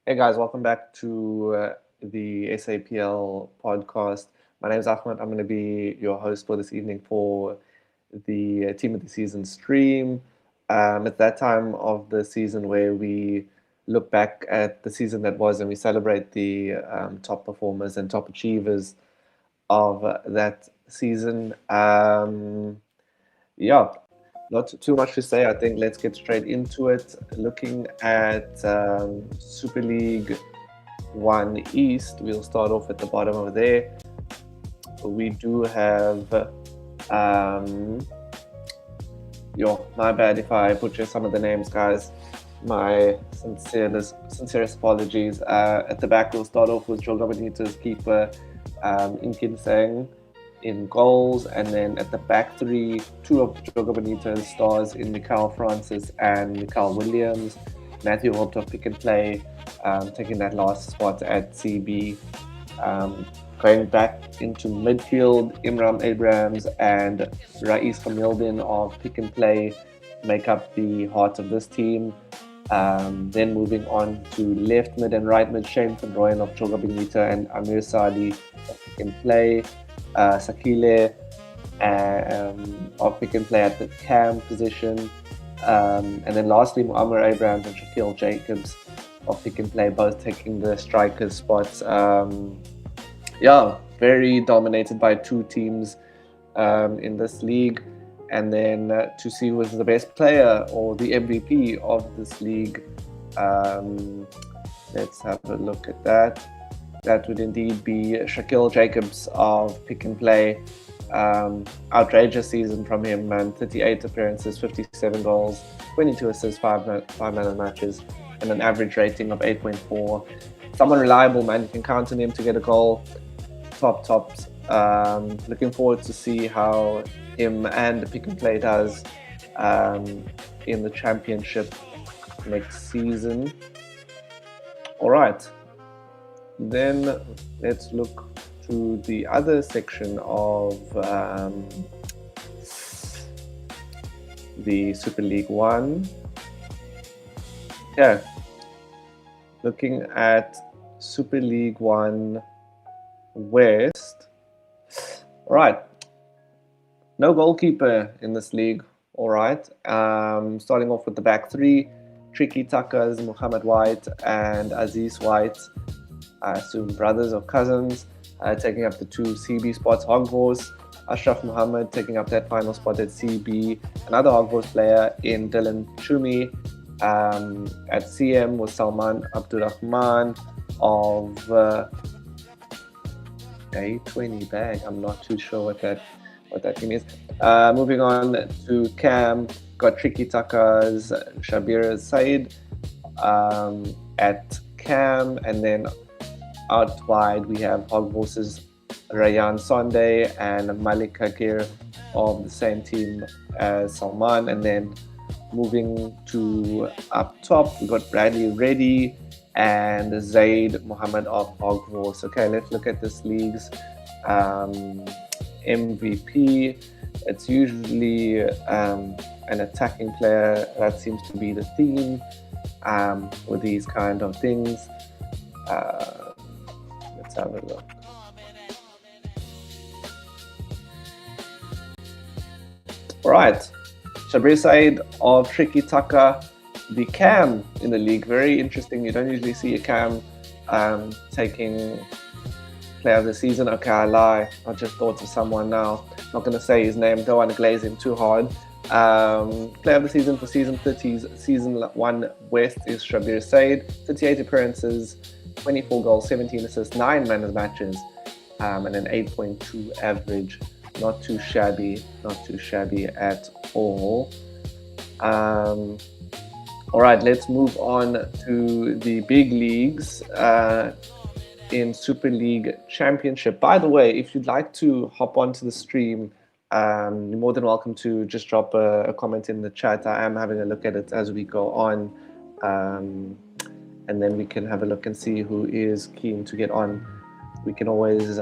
Hey guys, welcome back to the SAPL podcast. My name is Ahmed. I'm going to be your host for this evening for the Team of the Season stream. At that time of the season where we look back at the season that was and we celebrate the top performers and top achievers of that season. Yeah, not too much to say. I think let's get straight into it. Looking at Super League 1 East, we'll start off at the bottom over there. We do have, my bad if I butcher some of the names, guys. My sincerest apologies. At the back, we'll start off with Joga Benito's keeper, Inkin Seng, in goals, and then at the back three, two of Joga Benito's stars in Mikael Francis and Mikael Williams. Matthew Holt of Pick and Play, taking that last spot at CB. Going back into midfield, Imran Abrams and Rais Kamildin of Pick and Play make up the heart of this team. Then moving on to left mid and right mid, Shane van Rooyen of Joga Benito and Amir Sadi of Pick and Play. Sakile of Pick and Play at the cam position, and then lastly Muammar Abrams and Shaquille Jacobs of Pick and Play, both taking the strikers spots. Very dominated by two teams in this league, and then to see who was the best player or the MVP of this league, let's have a look at that. That would indeed be Shaquille Jacobs of Pick and Play. Outrageous season from him, man. 38 appearances, 57 goals, 22 assists, 5 man of matches, and an average rating of 8.4. Someone reliable, man. You can count on him to get a goal. Tops. Looking forward to see how him and the Pick and Play does in the championship next season. All right. Then let's look to the other section of the Super League 1. Yeah, looking at Super League 1 West. All right, no goalkeeper in this league. All right, starting off with the back three, Tricky Tuckers, Muhammad White and Aziz White. I assume brothers or cousins. taking up the 2 CB spots. Hog Horse, Ashraf Muhammad taking up that final spot at CB. Another Hog Horse player in Dylan Chumi. At CM was Salman Abdurrahman of A20 bag. I'm not too sure what that team is. Moving on to Cam, got Tricky Taka's Shabir Said at Cam, and then out wide we have Hog Horses Rayan Sonde and Malik Hakir of the same team as Salman. And then moving to up top, we got Bradley Reddy and Zaid Muhammad of Hog Horse. Okay, let's look at this league's MVP. It's usually an attacking player. That seems to be the theme with these kind of things. Let's have a look. All right, Shabir Said of Tricky Taka, the Cam in the league. Very interesting. You don't usually see a Cam taking player of the season. Okay, I lie. I just thought of someone now. Not going to say his name. Don't want to glaze him too hard. Player of the season for season 30's season 1 West is Shabir Said. 38 appearances, 24 goals, 17 assists, 9 man of matches, and an 8.2 average. Not too shabby at all. All right, let's move on to the big leagues in Super League Championship. By the way, if you'd like to hop onto the stream, you're more than welcome to just drop a comment in the chat. I am having a look at it as we go on, and then we can have a look and see who is keen to get on. We can always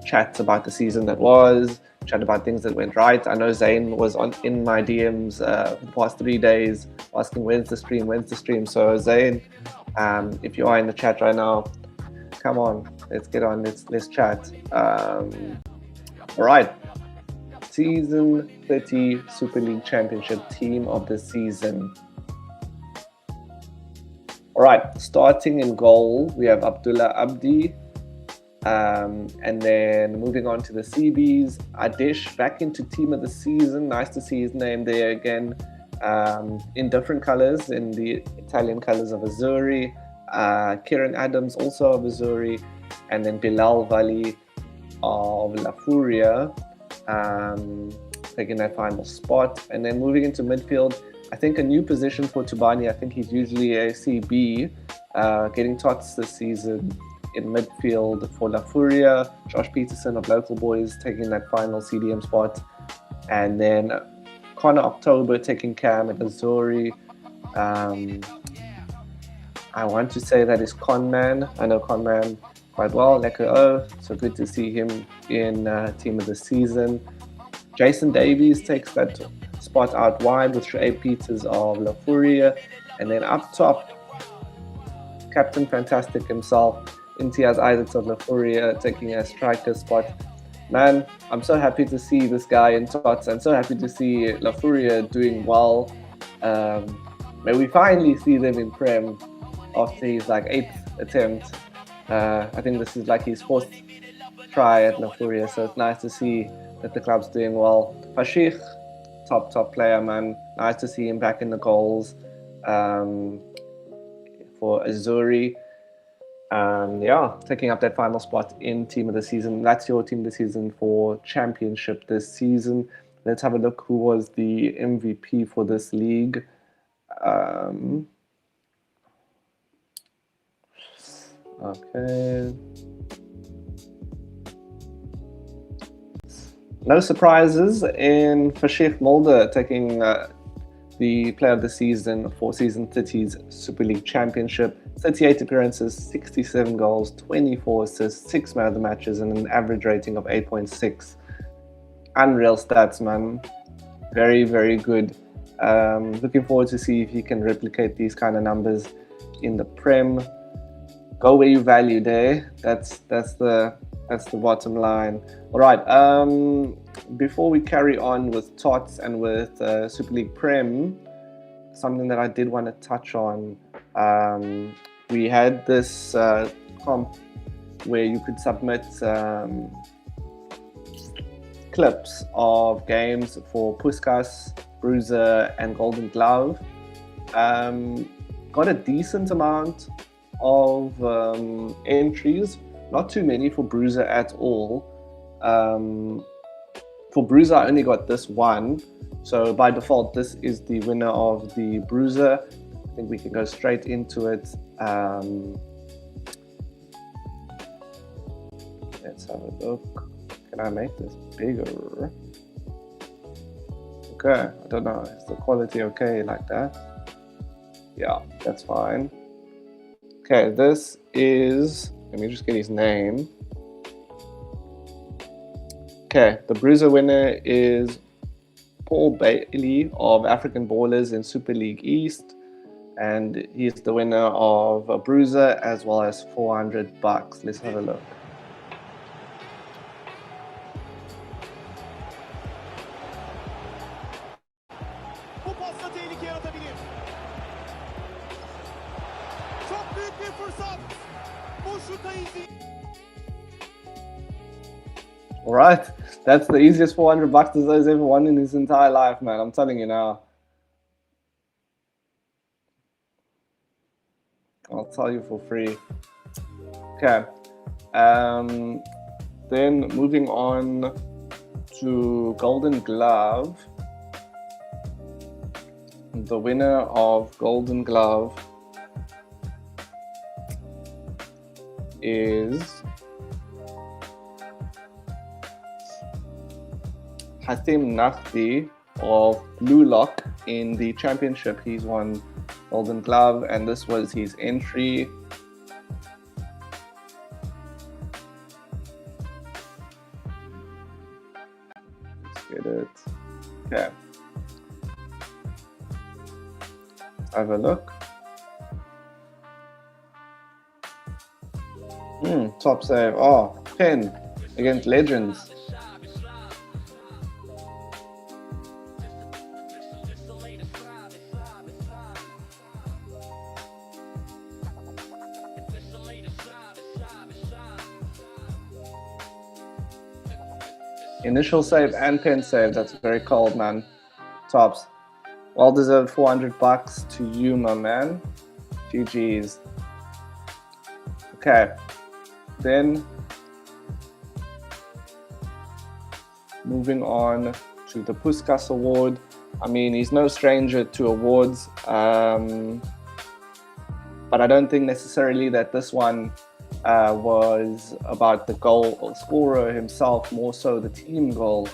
chat about the season that was, chat about things that went right. I know Zayn was in my DMs for the past 3 days asking when's the stream. So Zayn, if you are in the chat right now, come on, let's get on, let's chat. All right, season 30 Super League Championship team of the season. All right, starting in goal, we have Abdullah Abdi. And then moving on to the CBs, Adish back into team of the season. Nice to see his name there again, in different colors, in the Italian colors of Azzurri. Kieran Adams also of Azzurri, and then Bilal Vali of La Furia taking that final spot. And then moving into midfield, I think a new position for Tubani. I think he's usually a CB, getting Tots this season. In midfield for La Furia, Josh Peterson of Local Boys taking that final CDM spot, and then Connor October taking Cam at Azzurri. I want to say that is Conman. I know Conman quite well, so good to see him in team of the season. Jason Davies takes that spot out wide with Shuaib Peters of La Furia, and then up top, Captain Fantastic himself, Imtiaz Isaacs of La Furia taking a striker spot. Man, I'm so happy to see this guy in Tots. I'm so happy to see La Furia doing well. May we finally see them in Prem after his 8th attempt. I think this is his 4th try at La Furia, so it's nice to see that the club's doing well. Fashikh, top player, man. Nice to see him back in the goals for Azzurri. Taking up that final spot in team of the season. That's your team of the season for championship this season. Let's have a look who was the MVP for this league. Okay. No surprises in Fashikh Mulder taking the player of the season for season 30's Super League Championship. 38 appearances, 67 goals, 24 assists, 6 man of the matches, and an average rating of 8.6. Unreal stats, man. Very, very good. Looking forward to see if he can replicate these kind of numbers in the Prem. Go where you value there. That's the bottom line. All right. Before we carry on with Tots and with Super League Prem, something that I did want to touch on. We had this comp where you could submit clips of games for Puskas, Bruiser, and Golden Glove. Got a decent amount of entries, not too many for Bruiser at all. For Bruiser, I only got this one, so by default, this is the winner of the Bruiser. I think we can go straight into it. Let's have a look. Can I make this bigger? Okay, I don't know. Is the quality okay like that? Yeah, that's fine. Okay, this is, let me just get his name. Okay, the Bruiser winner is Paul Bailey of African Ballers in Super League East, and he's the winner of a Bruiser as well as $400. Let's have a look. All right, that's the easiest $400 he's ever won in his entire life, man. I'm telling you now. I'll tell you for free. Okay. Then moving on to Golden Glove. The winner of Golden Glove is Hatim Nafti of Blue Lock in the championship. He's won Golden Glove, and this was his entry. Let's get it. Okay. Let's have a look. Top save. Oh, 10 against Legends. Initial save and pen save. That's very cold, man. Tops. Well deserved $400 to you, my man. GG's. Okay. Then moving on to the Puskas Award. I mean, he's no stranger to awards, but I don't think necessarily that this one was about the goal scorer himself, more so the team goal.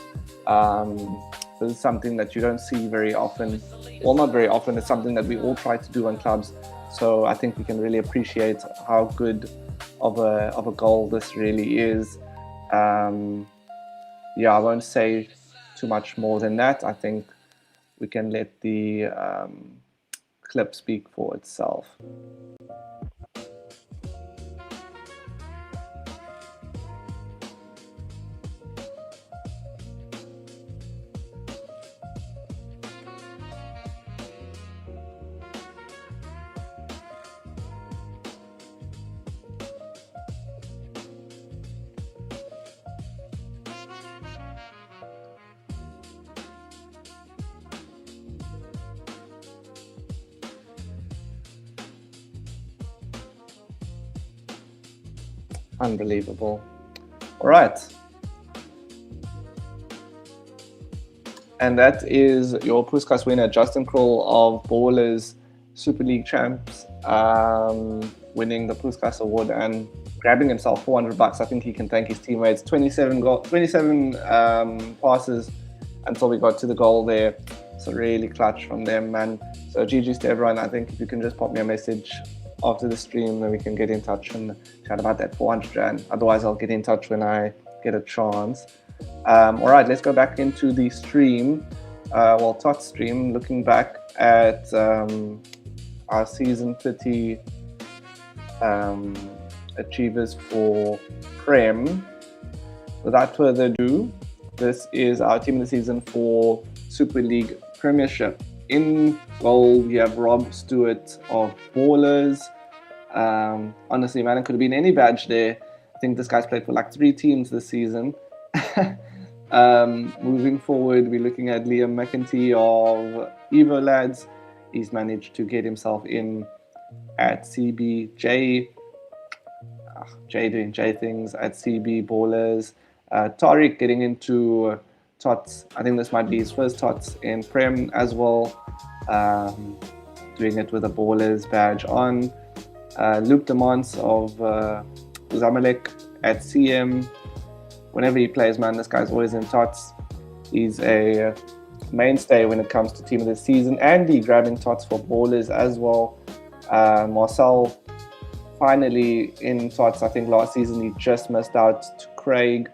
This is something that you don't see very often. Well, not very often. It's something that we all try to do on clubs. So I think we can really appreciate how good of a goal this really is. Yeah, I won't say too much more than that. I think we can let the clip speak for itself. Unbelievable. All right. And that is your Puskas winner, Justin Kroll of Ballers Super League Champs, winning the Puskas Award and grabbing himself $400. I think he can thank his teammates. 27 passes until we got to the goal there. So really clutch from them, man. So GG's to everyone. I think if you can just pop me a message after the stream, then we can get in touch and chat about that 400 rand. Otherwise, I'll get in touch when I get a chance. All right, let's go back into the stream. Tots stream, looking back at our season 30 achievers for Prem. Without further ado, this is our team of the season for Super League Premiership. In goal, we have Rob Stewart of Ballers. Honestly, man, it could have been any badge there. I think this guy's played for like 3 teams this season. Moving forward, we're looking at Liam McEntee of Evo Lads. He's managed to get himself in at CBJ. Jay doing Jay things at CB Ballers. Tariq getting into Tots. I think this might be his first Tots in Prem as well. Doing it with a Ballers badge on. Luke Demons of Zamalek at CM. Whenever he plays, man, this guy's always in Tots. He's a mainstay when it comes to team of the season. Andy grabbing Tots for Ballers as well. Marcel finally in Tots. I think last season he just missed out to Craig.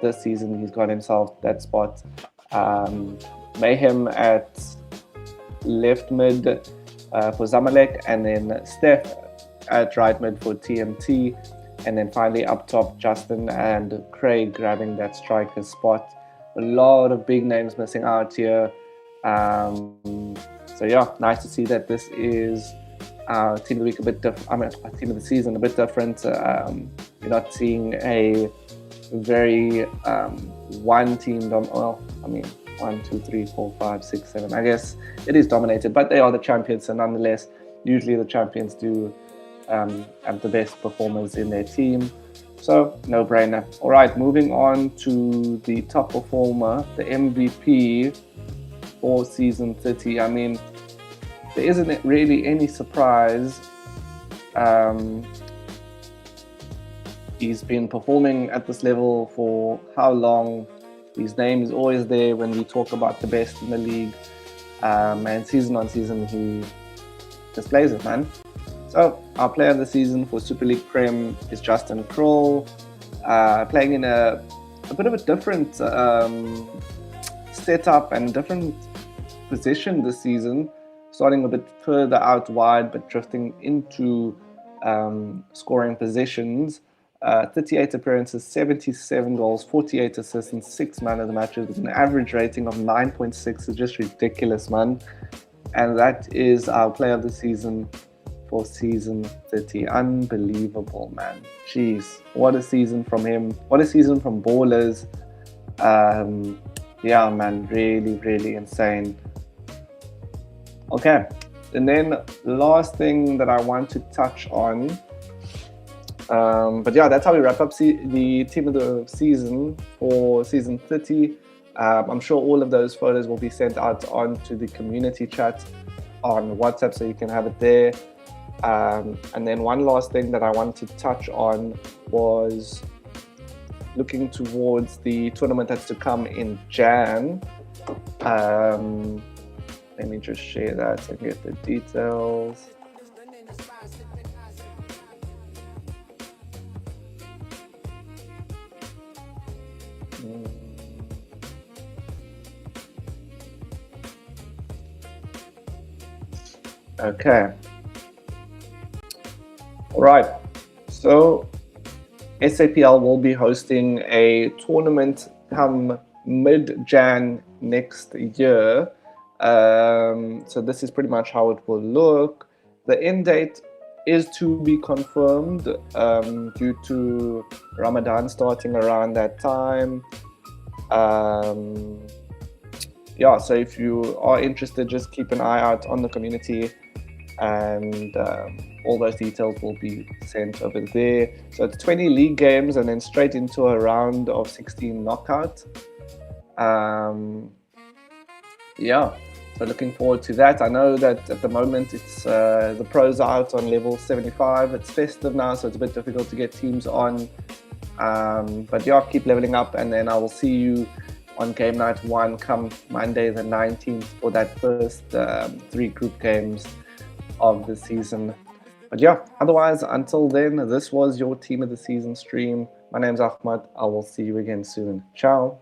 This season he's got himself that spot. Mayhem at left mid for Zamalek, and then Steph at right mid for TMT, and then finally up top Justin and Craig grabbing that striker spot. A lot of big names missing out here. So yeah, nice to see that this is team of the week a bit different. I mean, team of the season a bit different. You're not seeing a very one team. Well, I mean, 1, 2, 3, 4, 5, 6, 7. I guess it is dominated, but they are the champions, and nonetheless, usually the champions do have the best performers in their team. So, no brainer. All right, moving on to the top performer, the MVP for season 30. I mean, there isn't really any surprise. He's been performing at this level for how long? His name is always there when we talk about the best in the league. And season on season, he displays it, man. So, our player of the season for Super League Prem is Justin Kroll, playing in a bit of a different setup and different position this season, starting a bit further out wide, but drifting into scoring positions. 38 appearances, 77 goals, 48 assists, and 6 man of the matches with an average rating of 9.6. Is just ridiculous, man. And that is our player of the season for season 30. Unbelievable, man. Jeez, what a season from him. What a season from Ballers. Yeah, man, really, really insane. Okay, and then last thing that I want to touch on. But yeah, that's how we wrap up the team of the season for season 30. I'm sure all of those photos will be sent out onto the community chat on WhatsApp, so you can have it there. And then one last thing that I wanted to touch on was looking towards the tournament that's to come in Jan. Let me just share that and get the details. Okay. All right. So SAPL will be hosting a tournament come mid-Jan next year. So this is pretty much how it will look. The end date is to be confirmed due to Ramadan starting around that time. Yeah, so if you are interested, just keep an eye out on the community, and all those details will be sent over there. So it's 20 league games and then straight into a round of 16 knockout. Yeah, so looking forward to that. I know that at the moment it's the pros are out on level 75. It's festive now, so it's a bit difficult to get teams on. But yeah, keep leveling up, and then I will see you on game night 1 come Monday the 19th for that first 3 group games of the season. But yeah, otherwise, until then, this was your team of the season stream. My name's Ahmad. I will see you again soon. Ciao.